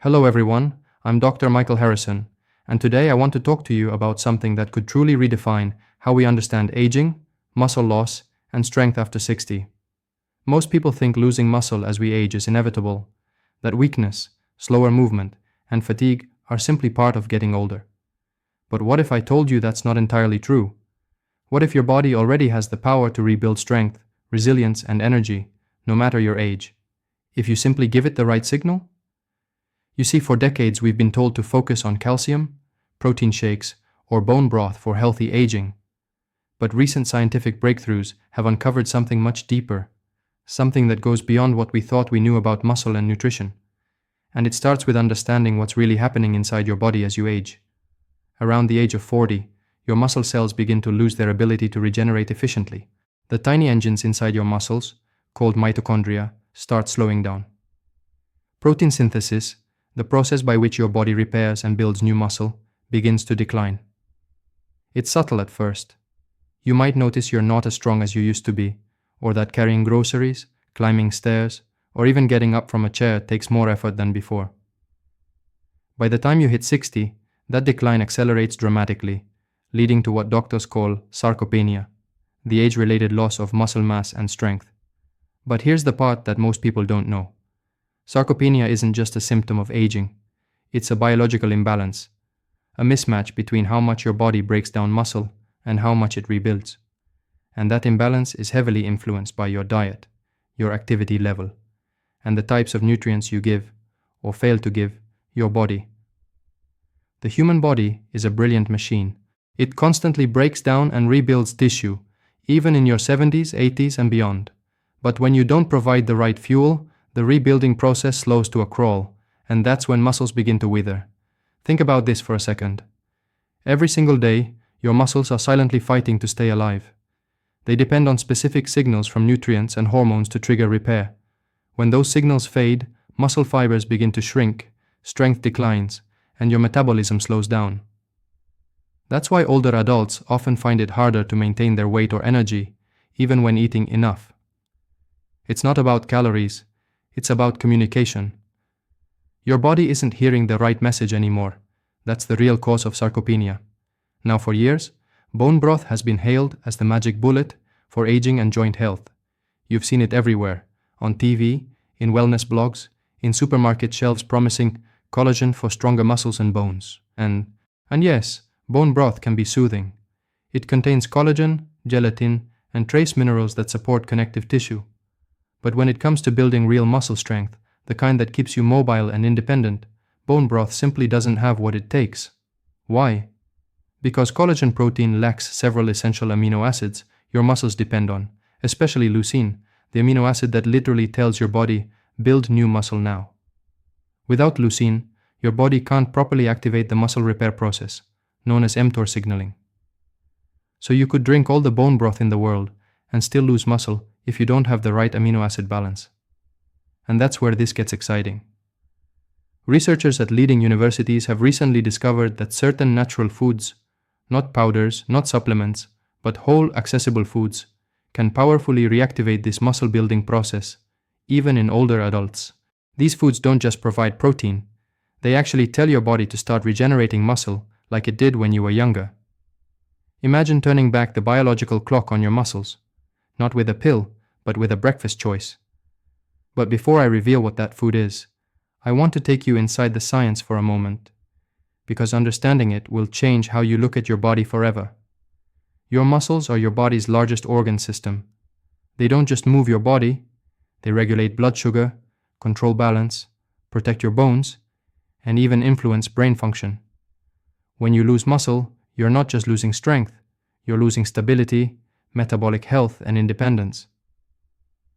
Hello everyone, I'm Dr. Michael Harrison, and today I want to talk to you about something that could truly redefine how we understand aging, muscle loss, and strength after 60. Most people think losing muscle as we age is inevitable, that weakness, slower movement, and fatigue are simply part of getting older. But what if I told you that's not entirely true? What if your body already has the power to rebuild strength, resilience, and energy, no matter your age, if you simply give it the right signal? You see, for decades we've been told to focus on calcium, protein shakes, or bone broth for healthy aging. But recent scientific breakthroughs have uncovered something much deeper, something that goes beyond what we thought we knew about muscle and nutrition. And it starts with understanding what's really happening inside your body as you age. Around the age of 40, your muscle cells begin to lose their ability to regenerate efficiently. The tiny engines inside your muscles, called mitochondria, start slowing down. Protein synthesis, the process by which your body repairs and builds new muscle, begins to decline. It's subtle at first. You might notice you're not as strong as you used to be, or that carrying groceries, climbing stairs, or even getting up from a chair takes more effort than before. By the time you hit 60, that decline accelerates dramatically, leading to what doctors call sarcopenia, the age-related loss of muscle mass and strength. But here's the part that most people don't know. Sarcopenia isn't just a symptom of aging, it's a biological imbalance, a mismatch between how much your body breaks down muscle and how much it rebuilds. And that imbalance is heavily influenced by your diet, your activity level, and the types of nutrients you give, or fail to give, your body. The human body is a brilliant machine. It constantly breaks down and rebuilds tissue, even in your 70s, 80s, and beyond. But when you don't provide the right fuel, the rebuilding process slows to a crawl, and that's when muscles begin to wither. Think about this for a second. Every single day, your muscles are silently fighting to stay alive. They depend on specific signals from nutrients and hormones to trigger repair. When those signals fade, muscle fibers begin to shrink, strength declines, and your metabolism slows down. That's why older adults often find it harder to maintain their weight or energy, even when eating enough. It's not about calories. It's about communication. Your body isn't hearing the right message anymore. That's the real cause of sarcopenia. Now, for years, bone broth has been hailed as the magic bullet for aging and joint health. You've seen it everywhere, on TV, in wellness blogs, in supermarket shelves promising collagen for stronger muscles and bones. And yes, bone broth can be soothing. It contains collagen, gelatin, and trace minerals that support connective tissue. But when it comes to building real muscle strength, the kind that keeps you mobile and independent, bone broth simply doesn't have what it takes. Why? Because collagen protein lacks several essential amino acids your muscles depend on, especially leucine, the amino acid that literally tells your body, build new muscle now. Without leucine, your body can't properly activate the muscle repair process, known as mTOR signaling. So you could drink all the bone broth in the world and still lose muscle if you don't have the right amino acid balance. And that's where this gets exciting. Researchers at leading universities have recently discovered that certain natural foods, not powders, not supplements, but whole accessible foods, can powerfully reactivate this muscle building process, even in older adults. These foods don't just provide protein, they actually tell your body to start regenerating muscle like it did when you were younger. Imagine turning back the biological clock on your muscles. Not with a pill, but with a breakfast choice. But before I reveal what that food is, I want to take you inside the science for a moment, because understanding it will change how you look at your body forever. Your muscles are your body's largest organ system. They don't just move your body, they regulate blood sugar, control balance, protect your bones, and even influence brain function. When you lose muscle, you're not just losing strength, you're losing stability, metabolic health, and independence.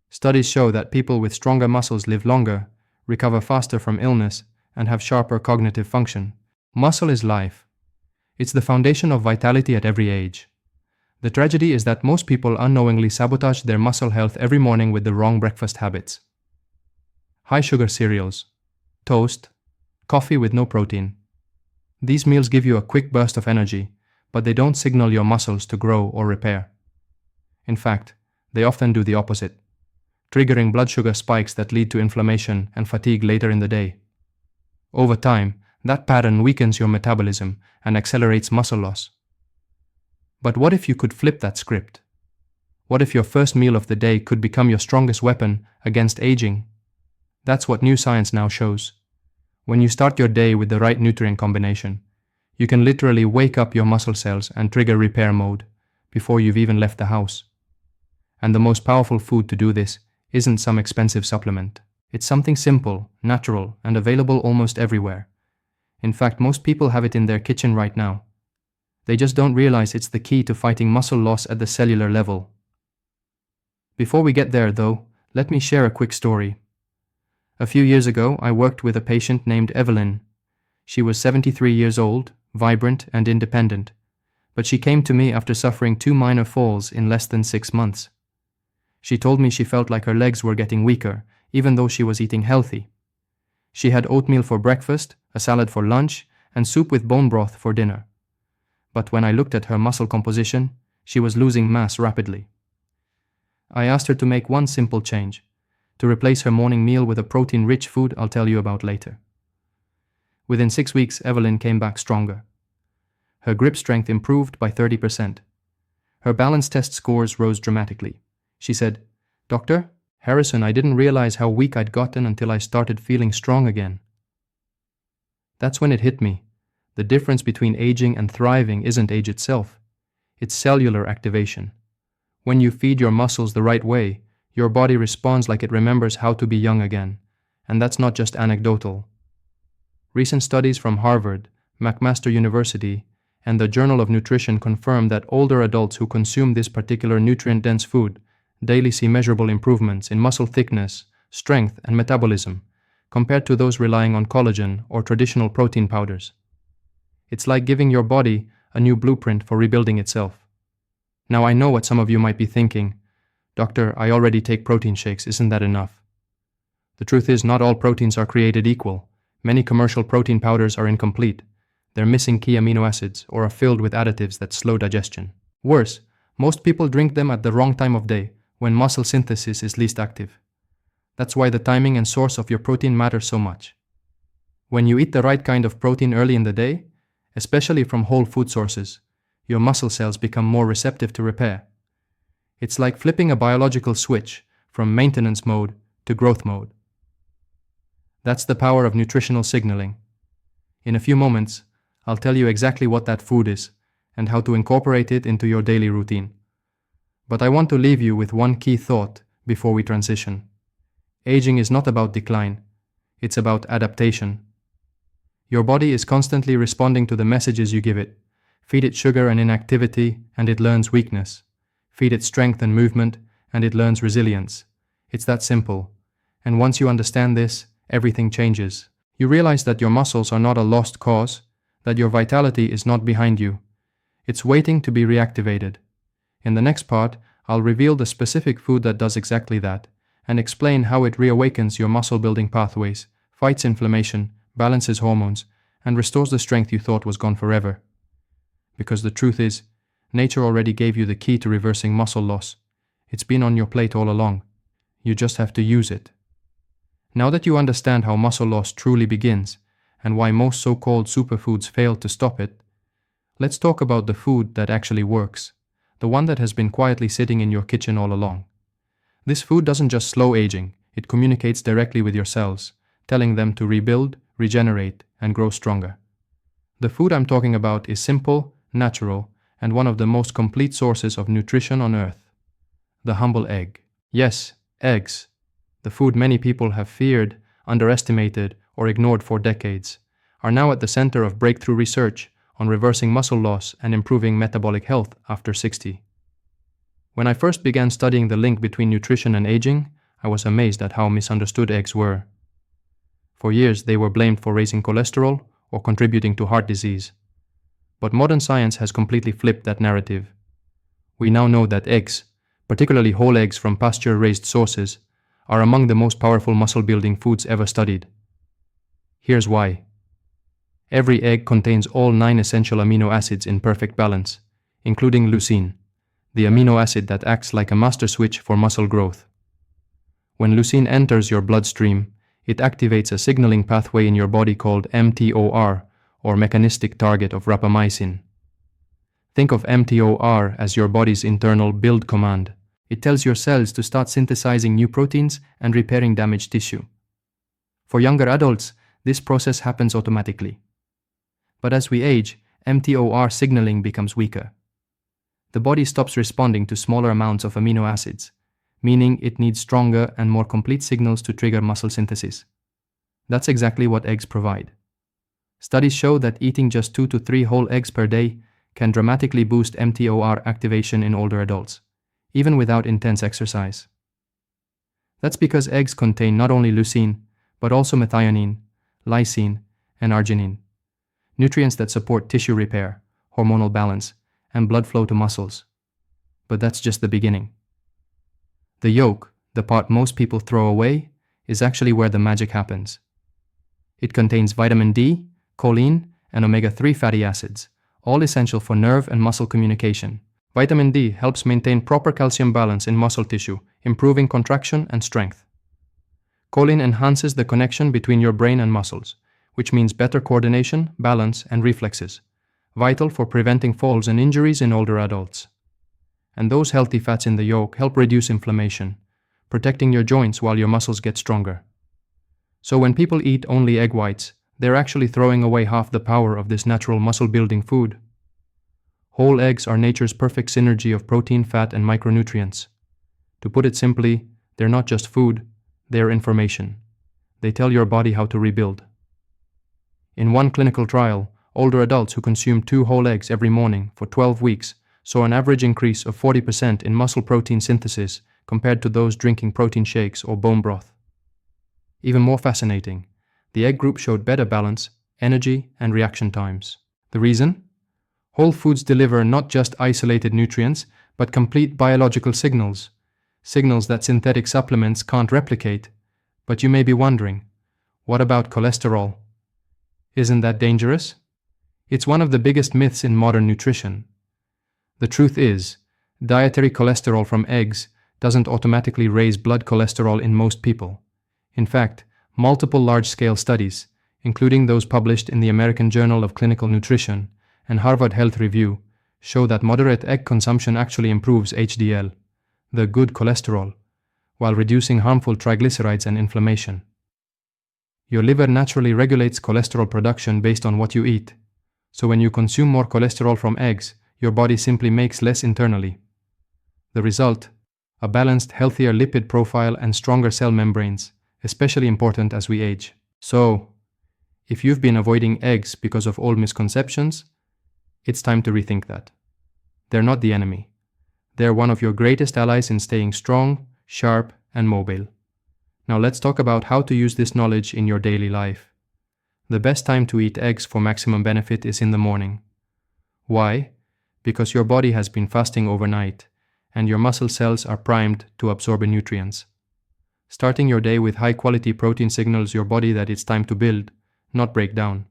Studies show that people with stronger muscles live longer, recover faster from illness, and have sharper cognitive function. Muscle is life. It's the foundation of vitality at every age. The tragedy is that most people unknowingly sabotage their muscle health every morning with the wrong breakfast habits. High-sugar cereals, toast, coffee with no protein. These meals give you a quick burst of energy, but they don't signal your muscles to grow or repair. In fact, they often do the opposite, triggering blood sugar spikes that lead to inflammation and fatigue later in the day. Over time, that pattern weakens your metabolism and accelerates muscle loss. But what if you could flip that script? What if your first meal of the day could become your strongest weapon against aging? That's what new science now shows. When you start your day with the right nutrient combination, you can literally wake up your muscle cells and trigger repair mode before you've even left the house. And the most powerful food to do this isn't some expensive supplement. It's something simple, natural, and available almost everywhere. In fact, most people have it in their kitchen right now. They just don't realize it's the key to fighting muscle loss at the cellular level. Before we get there, though, let me share a quick story. A few years ago, I worked with a patient named Evelyn. She was 73 years old, vibrant and independent, but she came to me after suffering 2 minor falls in less than 6 months. She told me she felt like her legs were getting weaker, even though she was eating healthy. She had oatmeal for breakfast, a salad for lunch, and soup with bone broth for dinner. But when I looked at her muscle composition, she was losing mass rapidly. I asked her to make one simple change, to replace her morning meal with a protein-rich food I'll tell you about later. Within 6 weeks, Evelyn came back stronger. Her grip strength improved by 30%. Her balance test scores rose dramatically. She said, "Doctor Harrison, I didn't realize how weak I'd gotten until I started feeling strong again." That's when it hit me. The difference between aging and thriving isn't age itself. It's cellular activation. When you feed your muscles the right way, your body responds like it remembers how to be young again. And that's not just anecdotal. Recent studies from Harvard, McMaster University, and the Journal of Nutrition confirm that older adults who consume this particular nutrient-dense food daily see measurable improvements in muscle thickness, strength, and metabolism compared to those relying on collagen or traditional protein powders. It's like giving your body a new blueprint for rebuilding itself. Now I know what some of you might be thinking. "Doctor, I already take protein shakes, isn't that enough?" The truth is, not all proteins are created equal. Many commercial protein powders are incomplete. They're missing key amino acids or are filled with additives that slow digestion. Worse, most people drink them at the wrong time of day, when muscle synthesis is least active. That's why the timing and source of your protein matter so much. When you eat the right kind of protein early in the day, especially from whole food sources, your muscle cells become more receptive to repair. It's like flipping a biological switch from maintenance mode to growth mode. That's the power of nutritional signaling. In a few moments, I'll tell you exactly what that food is and how to incorporate it into your daily routine. But I want to leave you with one key thought before we transition. Aging is not about decline, it's about adaptation. Your body is constantly responding to the messages you give it. Feed it sugar and inactivity, and it learns weakness. Feed it strength and movement, and it learns resilience. It's that simple. And once you understand this, everything changes. You realize that your muscles are not a lost cause, that your vitality is not behind you. It's waiting to be reactivated. In the next part, I'll reveal the specific food that does exactly that, and explain how it reawakens your muscle-building pathways, fights inflammation, balances hormones, and restores the strength you thought was gone forever. Because the truth is, nature already gave you the key to reversing muscle loss. It's been on your plate all along. You just have to use it. Now that you understand how muscle loss truly begins, and why most so-called superfoods fail to stop it, let's talk about the food that actually works, the one that has been quietly sitting in your kitchen all along. This food doesn't just slow aging, it communicates directly with your cells, telling them to rebuild, regenerate, and grow stronger. The food I'm talking about is simple, natural, and one of the most complete sources of nutrition on earth. The humble egg. Yes, eggs. The food many people have feared, underestimated, or ignored for decades, are now at the center of breakthrough research on reversing muscle loss and improving metabolic health after 60. When I first began studying the link between nutrition and aging, I was amazed at how misunderstood eggs were. For years, they were blamed for raising cholesterol or contributing to heart disease. But modern science has completely flipped that narrative. We now know that eggs, particularly whole eggs from pasture-raised sources, are among the most powerful muscle-building foods ever studied. Here's why. Every egg contains all 9 essential amino acids in perfect balance, including leucine, the amino acid that acts like a master switch for muscle growth. When leucine enters your bloodstream, It activates a signaling pathway in your body called mTOR, or mechanistic target of rapamycin. Think of mTOR as your body's internal build command. It tells your cells to start synthesizing new proteins and repairing damaged tissue. For younger adults, this process happens automatically. But as we age, mTOR signaling becomes weaker. The body stops responding to smaller amounts of amino acids, meaning it needs stronger and more complete signals to trigger muscle synthesis. That's exactly what eggs provide. Studies show that eating just 2 to 3 whole eggs per day can dramatically boost mTOR activation in older adults, even without intense exercise. That's because eggs contain not only leucine, but also methionine, lysine, and arginine, nutrients that support tissue repair, hormonal balance, and blood flow to muscles. But that's just the beginning. The yolk, the part most people throw away, is actually where the magic happens. It contains vitamin D, choline, and omega-3 fatty acids, all essential for nerve and muscle communication. Vitamin D helps maintain proper calcium balance in muscle tissue, improving contraction and strength. Choline enhances the connection between your brain and muscles, which means better coordination, balance, and reflexes, vital for preventing falls and injuries in older adults. And those healthy fats in the yolk help reduce inflammation, protecting your joints while your muscles get stronger. So when people eat only egg whites, they're actually throwing away half the power of this natural muscle-building food. Whole eggs are nature's perfect synergy of protein, fat, and micronutrients. To put it simply, they're not just food, they're information. They tell your body how to rebuild. In one clinical trial, older adults who consumed 2 whole eggs every morning for 12 weeks saw an average increase of 40% in muscle protein synthesis compared to those drinking protein shakes or bone broth. Even more fascinating, the egg group showed better balance, energy, and reaction times. The reason? Whole foods deliver not just isolated nutrients, but complete biological signals that synthetic supplements can't replicate. But you may be wondering, what about cholesterol? Isn't that dangerous? It's one of the biggest myths in modern nutrition. The truth is, dietary cholesterol from eggs doesn't automatically raise blood cholesterol in most people. In fact, multiple large-scale studies, including those published in the American Journal of Clinical Nutrition and Harvard Health Review, show that moderate egg consumption actually improves HDL, the good cholesterol, while reducing harmful triglycerides and inflammation. Your liver naturally regulates cholesterol production based on what you eat, so when you consume more cholesterol from eggs, your body simply makes less internally. The result? A balanced, healthier lipid profile and stronger cell membranes, especially important as we age. So, if you've been avoiding eggs because of old misconceptions, it's time to rethink that. They're not the enemy. They're one of your greatest allies in staying strong, sharp, and mobile. Now let's talk about how to use this knowledge in your daily life. The best time to eat eggs for maximum benefit is in the morning. Why? Because your body has been fasting overnight, and your muscle cells are primed to absorb nutrients. Starting your day with high-quality protein signals your body that it's time to build, not break down.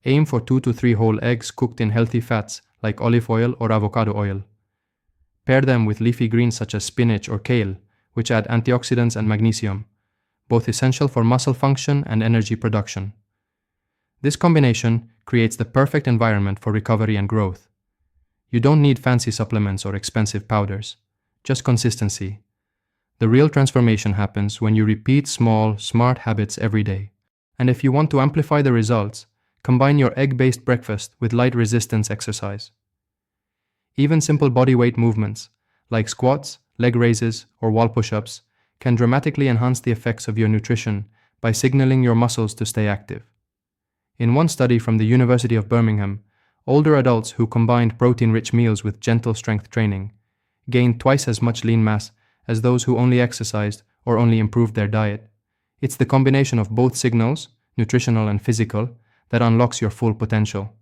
Aim for 2 to 3 whole eggs cooked in healthy fats like olive oil or avocado oil. Pair them with leafy greens such as spinach or kale, which add antioxidants and magnesium, both essential for muscle function and energy production. This combination creates the perfect environment for recovery and growth. You don't need fancy supplements or expensive powders, just consistency. The real transformation happens when you repeat small, smart habits every day. And if you want to amplify the results, combine your egg-based breakfast with light resistance exercise. Even simple bodyweight movements, like squats, leg raises, or wall push-ups, can dramatically enhance the effects of your nutrition by signaling your muscles to stay active. In one study from the University of Birmingham, older adults who combined protein-rich meals with gentle strength training gained twice as much lean mass as those who only exercised or only improved their diet. It's the combination of both signals, nutritional and physical, that unlocks your full potential.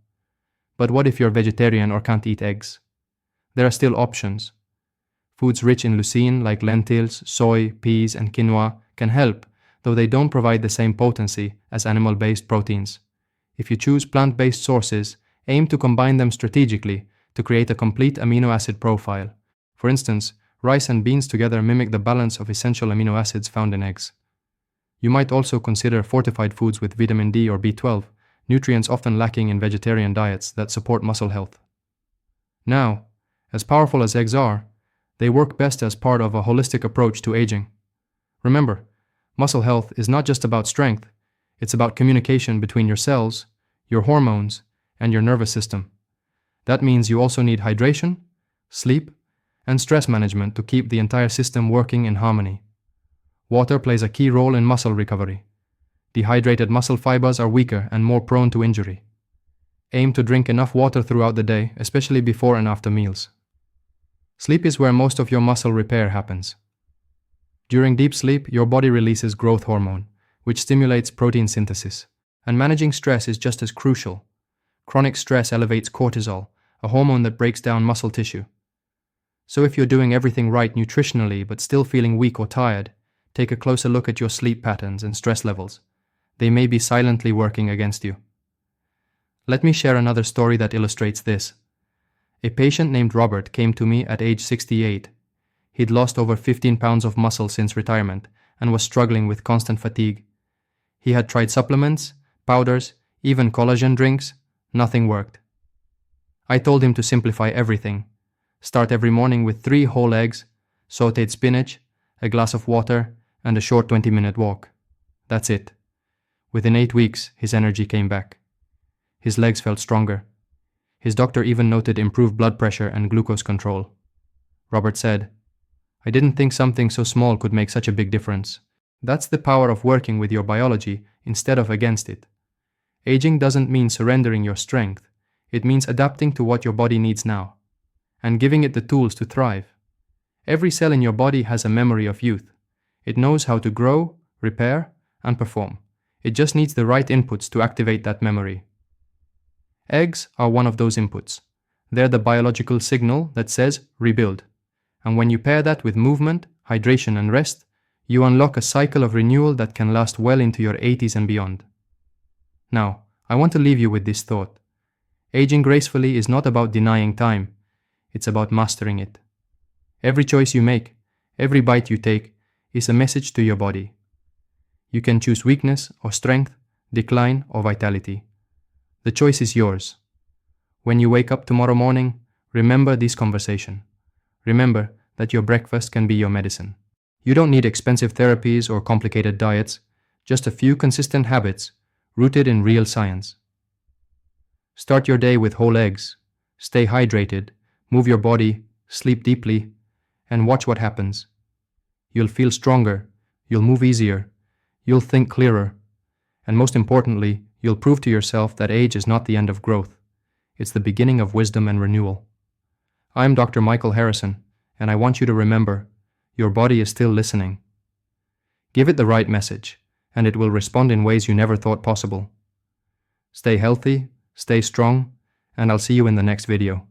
But what if you're vegetarian or can't eat eggs? There are still options. Foods rich in leucine like lentils, soy, peas, and quinoa can help, though they don't provide the same potency as animal-based proteins. If you choose plant-based sources, aim to combine them strategically to create a complete amino acid profile. For instance, rice and beans together mimic the balance of essential amino acids found in eggs. You might also consider fortified foods with vitamin D or B12, nutrients often lacking in vegetarian diets that support muscle health. Now, as powerful as eggs are, they work best as part of a holistic approach to aging. Remember, muscle health is not just about strength, it's about communication between your cells, your hormones, and your nervous system. That means you also need hydration, sleep, and stress management to keep the entire system working in harmony. Water plays a key role in muscle recovery. Dehydrated muscle fibers are weaker and more prone to injury. Aim to drink enough water throughout the day, especially before and after meals. Sleep is where most of your muscle repair happens. During deep sleep, your body releases growth hormone, which stimulates protein synthesis. And managing stress is just as crucial. Chronic stress elevates cortisol, a hormone that breaks down muscle tissue. So if you're doing everything right nutritionally but still feeling weak or tired, take a closer look at your sleep patterns and stress levels. They may be silently working against you. Let me share another story that illustrates this. A patient named Robert came to me at age 68. He'd lost over 15 pounds of muscle since retirement and was struggling with constant fatigue. He had tried supplements, powders, even collagen drinks. Nothing worked. I told him to simplify everything. Start every morning with 3 whole eggs, sautéed spinach, a glass of water, and a short 20-minute walk. That's it. Within 8 weeks, his energy came back. His legs felt stronger. His doctor even noted improved blood pressure and glucose control. Robert said, "I didn't think something so small could make such a big difference." That's the power of working with your biology instead of against it. Aging doesn't mean surrendering your strength. It means adapting to what your body needs now and giving it the tools to thrive. Every cell in your body has a memory of youth. It knows how to grow, repair, and perform. It just needs the right inputs to activate that memory. Eggs are one of those inputs. They're the biological signal that says rebuild. And when you pair that with movement, hydration, and rest, you unlock a cycle of renewal that can last well into your 80s and beyond. Now, I want to leave you with this thought. Aging gracefully is not about denying time. It's about mastering it. Every choice you make, every bite you take, is a message to your body. You can choose weakness or strength, decline or vitality. The choice is yours. When you wake up tomorrow morning, remember this conversation. Remember that your breakfast can be your medicine. You don't need expensive therapies or complicated diets, just a few consistent habits rooted in real science. Start your day with whole eggs, stay hydrated, move your body, sleep deeply, and watch what happens. You'll feel stronger, you'll move easier, you'll think clearer, and most importantly, you'll prove to yourself that age is not the end of growth. It's the beginning of wisdom and renewal. I'm Dr. Michael Harrison, and I want you to remember, your body is still listening. Give it the right message, and it will respond in ways you never thought possible. Stay healthy, stay strong, and I'll see you in the next video.